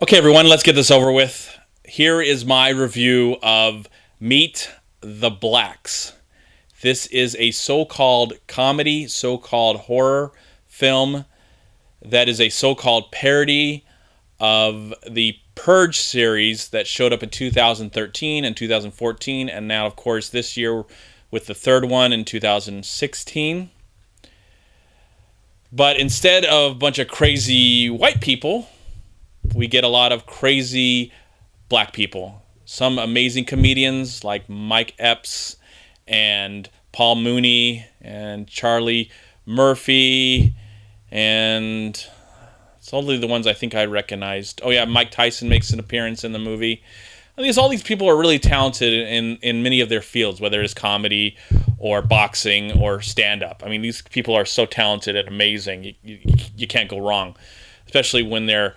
Okay, everyone, let's get this over with. Here is my review of Meet the Blacks. This is a so-called comedy, so-called horror film that is a so-called parody of the Purge series that showed up in 2013 and 2014, and now, of course, this year with the third one in 2016. But instead of a bunch of crazy white people, we get a lot of crazy black people. Some amazing comedians like Mike Epps and Paul Mooney and Charlie Murphy, and it's only the ones I think I recognized. Oh yeah, Mike Tyson makes an appearance in the movie. I mean, all these people are really talented in many of their fields, whether it's comedy or boxing or stand-up. I mean, these people are so talented and amazing. You can't go wrong, especially when they're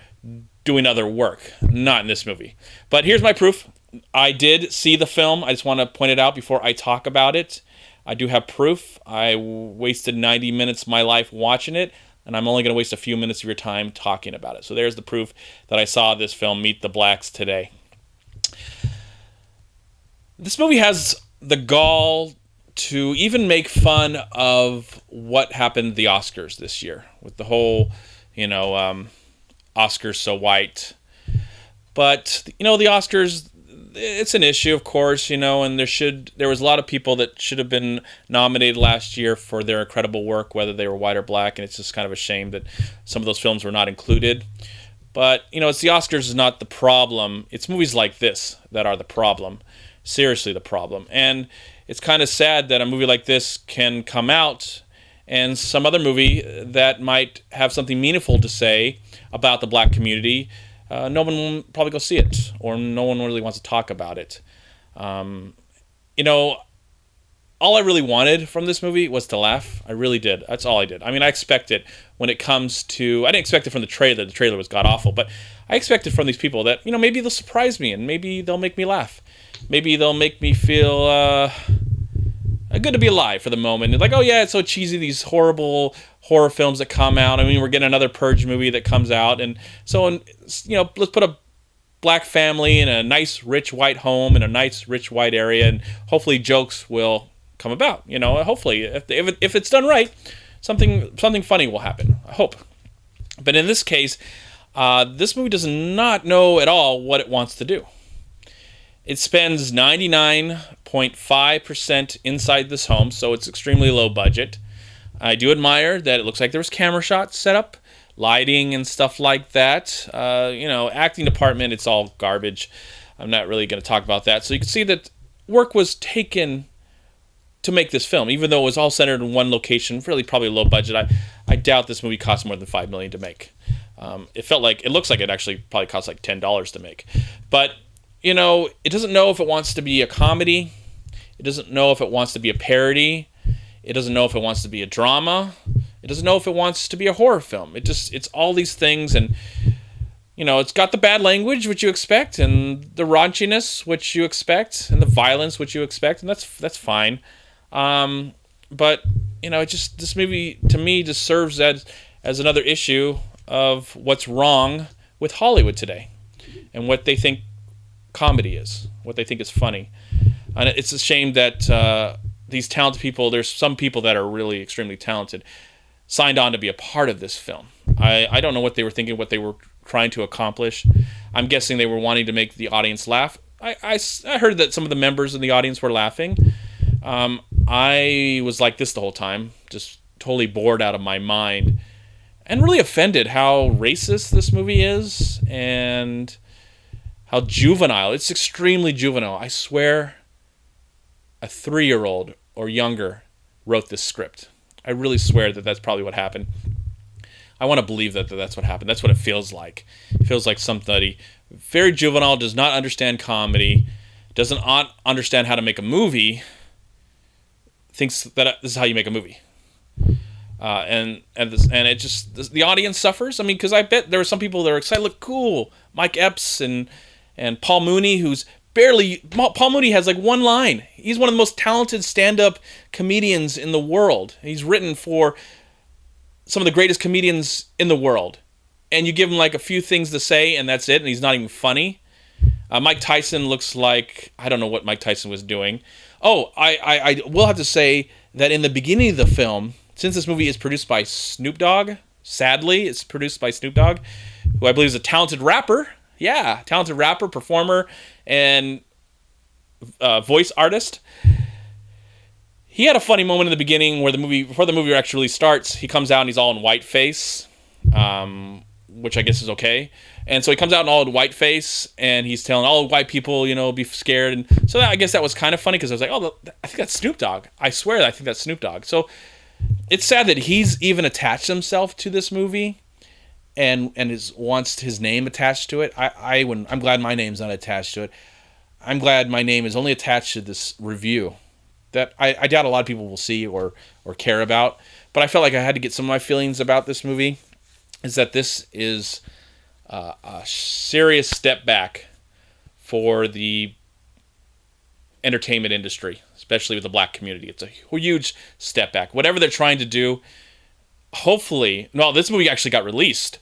doing other work. Not in this movie. But here's my proof. I did see the film. I just want to point it out before I talk about it. I do have proof. I wasted 90 minutes of my life watching it, and I'm only going to waste a few minutes of your time talking about it. So there's the proof that I saw this film, Meet the Blacks, today. This movie has the gall to even make fun of what happened at the Oscars this year with the whole, Oscars so white. But, the Oscars, it's an issue, of course, and there was a lot of people that should have been nominated last year for their incredible work, whether they were white or black, and it's just kind of a shame that some of those films were not included. But, it's the Oscars is not the problem. It's movies like this that are the problem. Seriously the problem. And it's kind of sad that a movie like this can come out and some other movie that might have something meaningful to say about the black community, no one will probably go see it, or no one really wants to talk about it. All I really wanted from this movie was to laugh. I really did. That's all I did. I mean, I expected when it comes to... I didn't expect it from the trailer. The trailer was god-awful. But I expected from these people that, maybe they'll surprise me and maybe they'll make me laugh. Maybe they'll make me feel good to be alive for the moment. Like, oh yeah, it's so cheesy, these horrible horror films that come out. I mean, we're getting another Purge movie that comes out. And so, let's put a black family in a nice, rich, white home in a nice, rich, white area. And hopefully jokes will come about. Hopefully, if it's done right, something funny will happen. I hope. But in this case, this movie does not know at all what it wants to do. It spends 99.5% inside this home, so it's extremely low budget. I do admire that it looks like there was camera shots set up, lighting and stuff like that. Acting department, it's all garbage. I'm not really going to talk about that. So you can see that work was taken to make this film, even though it was all centered in one location, really probably low budget. I doubt this movie cost more than $5 million to make. It looks like it actually probably cost like $10 to make. But it doesn't know if it wants to be a comedy. It doesn't know if it wants to be a parody. It doesn't know if it wants to be a drama. It doesn't know if it wants to be a horror film. It's all these things, and it's got the bad language, which you expect, and the raunchiness, which you expect, and the violence, which you expect, and that's fine. But this movie to me just serves as another issue of what's wrong with Hollywood today, and what they think comedy is, what they think is funny. And it's a shame that these talented people, there's some people that are really extremely talented, signed on to be a part of this film. I don't know what they were thinking, what they were trying to accomplish. I'm guessing they were wanting to make the audience laugh. I heard that some of the members in the audience were laughing. I was like this the whole time, just totally bored out of my mind, and really offended how racist this movie is, and how juvenile. It's extremely juvenile. I swear a 3-year-old or younger wrote this script. I really swear that that's probably what happened. I want to believe that that's what happened. That's what it feels like. It feels like somebody very juvenile, does not understand comedy, doesn't understand how to make a movie, thinks that this is how you make a movie. And it just, the audience suffers. I mean, because I bet there were some people that were excited, look cool. Mike Epps and Paul Mooney, who's Paul Mooney has like one line. He's one of the most talented stand-up comedians in the world. He's written for some of the greatest comedians in the world. and you give him like a few things to say, and that's it, and he's not even funny. Mike Tyson looks like, I don't know what Mike Tyson was doing. Oh, I will have to say that in the beginning of the film, since this movie is produced by Snoop Dogg, sadly, it's produced by Snoop Dogg, who I believe is a talented rapper. Yeah, talented rapper, performer, and voice artist. He had a funny moment in the beginning where before the movie actually starts, he comes out and he's all in whiteface, which I guess is okay. And so he comes out in all in whiteface, and he's telling all white people, be scared. And so I guess that was kind of funny because I was like, oh, I think that's Snoop Dogg. I swear I think that's Snoop Dogg. So it's sad that he's even attached himself to this movie and wants his name attached to it. I'm glad my name's not attached to it. I'm glad my name is only attached to this review that I doubt a lot of people will see or care about. But I felt like I had to get some of my feelings about this movie, is that this is a serious step back for the entertainment industry, especially with the black community. It's a huge step back. Whatever they're trying to do, hopefully... No, this movie actually got released.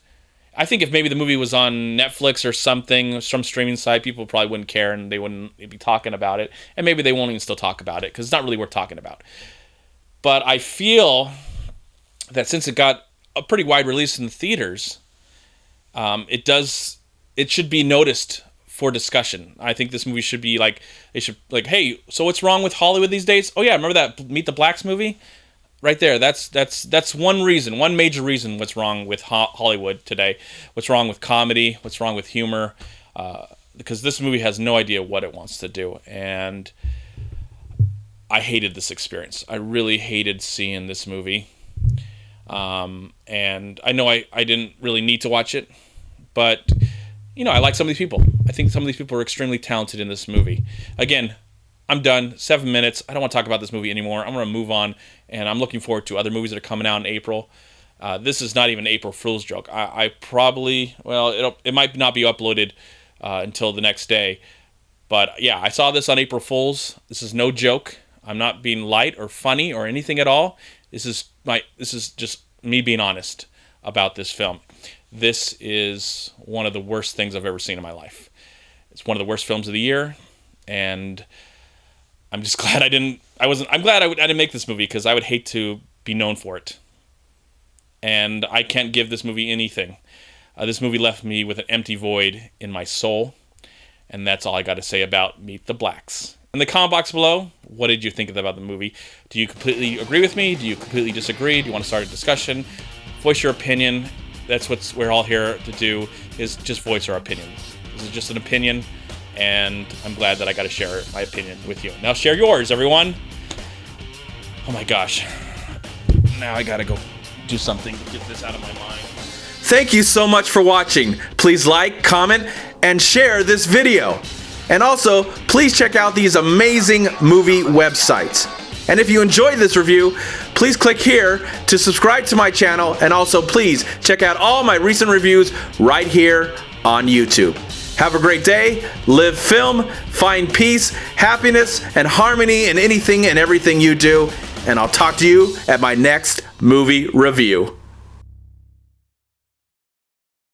I think if maybe the movie was on Netflix or something, some streaming site, people probably wouldn't care and they wouldn't be talking about it. And maybe they won't even still talk about it because it's not really worth talking about. But I feel that since it got a pretty wide release in the theaters, it should be noticed for discussion. I think this movie should be hey, so what's wrong with Hollywood these days? Oh yeah, remember that Meet the Blacks movie? Right there. That's one major reason what's wrong with Hollywood today. What's wrong with comedy? What's wrong with humor? Because this movie has no idea what it wants to do, and I hated this experience. I really hated seeing this movie. And I know I didn't really need to watch it, but I like some of these people. I think some of these people are extremely talented in this movie. Again, I'm done. 7 minutes. I don't want to talk about this movie anymore. I'm going to move on, and I'm looking forward to other movies that are coming out in April. This is not even an April Fool's joke. I probably, it might not be uploaded until the next day. But yeah, I saw this on April Fool's. This is no joke. I'm not being light or funny or anything at all. This is just me being honest about this film. This is one of the worst things I've ever seen in my life. It's one of the worst films of the year, and I'm just glad I didn't make this movie, because I would hate to be known for it. And I can't give this movie anything. This movie left me with an empty void in my soul, and that's all I got to say about Meet the Blacks. In the comment box below, what did you think about the movie? Do you completely agree with me? Do you completely disagree? Do you want to start a discussion? Voice your opinion. That's what we're all here to do, is just voice our opinion. This is just an opinion, and I'm glad that I got to share my opinion with you. Now share yours, everyone. Oh my gosh. Now I got to go do something to get this out of my mind. Thank you so much for watching. Please like, comment, and share this video. And also, please check out these amazing movie websites. And if you enjoyed this review, please click here to subscribe to my channel, and also please check out all my recent reviews right here on YouTube. Have a great day, live film, find peace, happiness, and harmony in anything and everything you do, and I'll talk to you at my next movie review.